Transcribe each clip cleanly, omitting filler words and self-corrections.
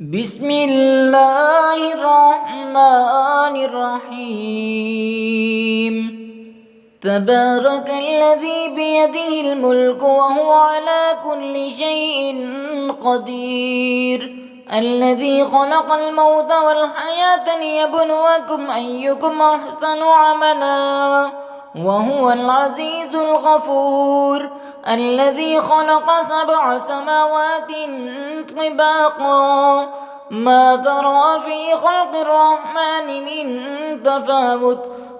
بسم الله الرحمن الرحيم. تبارك الذي بيده الملك وهو على كل شيء قدير، الذي خلق الموت والحياة ليبلوكم أيكم أحسن عملا وهو العزيز الغفور، الذي خلق 7 سماوات طباقا ما ترى في خلق الرحمن من تفاوت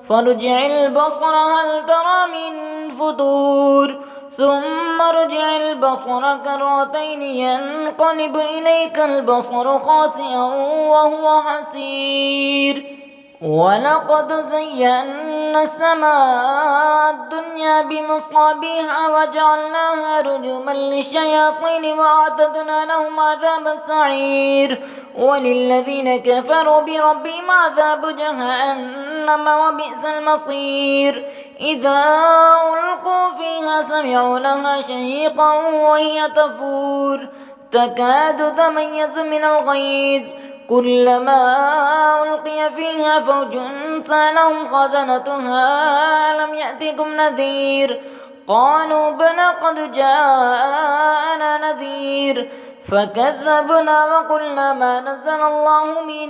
فارجع البصر هل ترى من فطور ثم ارجع البصر كرتين ينقلب إليك البصر خاسئا وهو حسير. ولقد زينا السماء الدنيا بمصابيح وجعلناها رجوما للشياطين وأعتدنا لهم عذاب السعير. وللذين كفروا بربهم عذاب جهنم وبئس المصير. إذا ألقوا فيها سمعوا لها شهيقا وهي تفور تكاد تميز من الغيظ، كلما ألقي فيها فوج سألهم خزنتها ألم يأتكم نذير قالوا بلى قد جاءنا نذير فكذبنا وقلنا ما نزل الله من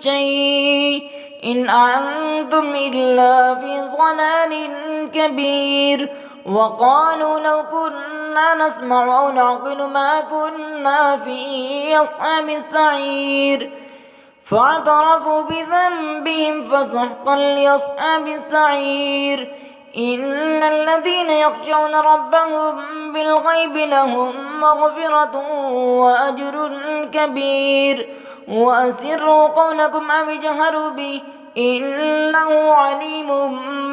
شيء إن أنتم إلا في ضلال كبير. وقالوا لو كنا نسمع أو نعقل ما كنا في أصحاب السعير فاعترفوا بذنبهم فسحقا لأصحاب السعير. إن الذين يخشون ربهم بالغيب لهم مغفرة وأجر كبير. وأسروا قولكم أو اجهروا به إنه عليم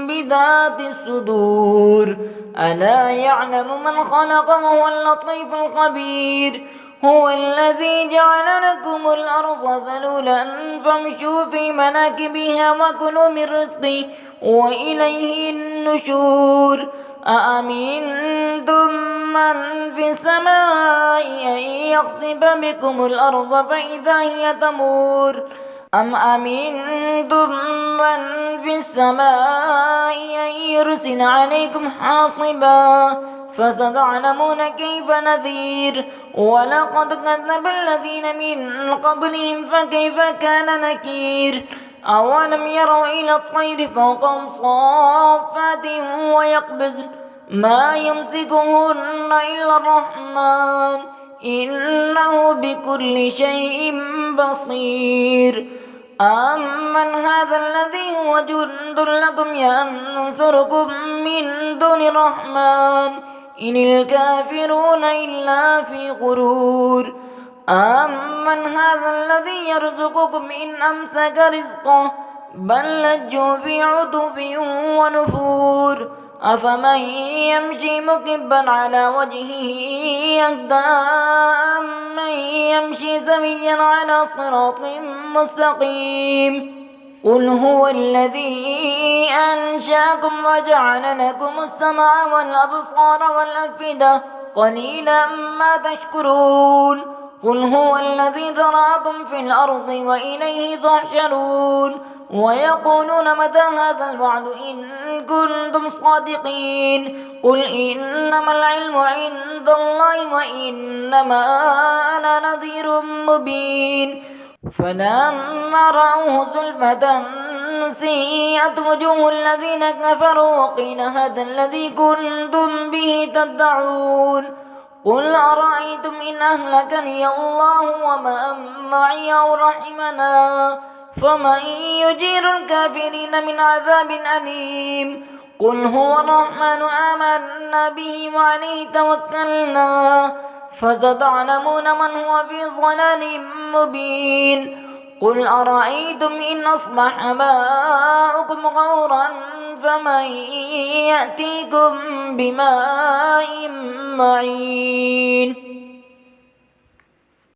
بذات الصدور. ألا يعلم من خلق وهو اللطيف الخبير. هو الذي جعل لكم الأرض ذلولا فامشوا في مناكبها وكلوا من رزقه وإليه النشور. أأمنتم من في السماء أن يخسف بكم الأرض فإذا هي تمور أم أمنتم من في السماء أن يرسل عليكم حاصبا فستعلمون كيف نذير. ولقد كذب الذين من قبلهم فكيف كان نكير. أولم يروا إلى الطير فوقهم صافات ويقبضن ما يمسكهن إلا الرحمن إنه بكل شيء بصير. أمن هذا الذي هو جند لكم ينصركم من دون الرحمن إن الكافرون إلا في غرور. أمن هذا الذي يرزقكم إن أمسك رزقه بل لجوا في عتب ونفور. أفمن يمشي مكبا على وجهه يهدى أمن يمشي سويا على صراط مستقيم. قل هو الذي أنشأكم وجعل لكم السمع والأبصار والأفئدة قليلا ما تشكرون. قل هو الذي ذرأكم في الأرض وإليه تحشرون. ويقولون متى هذا الوعد إن كنتم صادقين. قل إنما العلم عند الله وإنما أنا نذير مبين. فلما رأوه زلفة سيئت وجوه الذين كفروا وقيل هذا الذي كنتم به تدعون. قل أرأيتم إن أهلكني الله ومن معي أو رحمنا فمن يجير الكافرين من عذاب أليم. قل هو الرحمن آمنا به وعليه توكلنا فستعلمون من هو في ضلال مبين. قل أرأيتم إن أصبح ماؤكم غورا فمن يأتيكم بماء معين.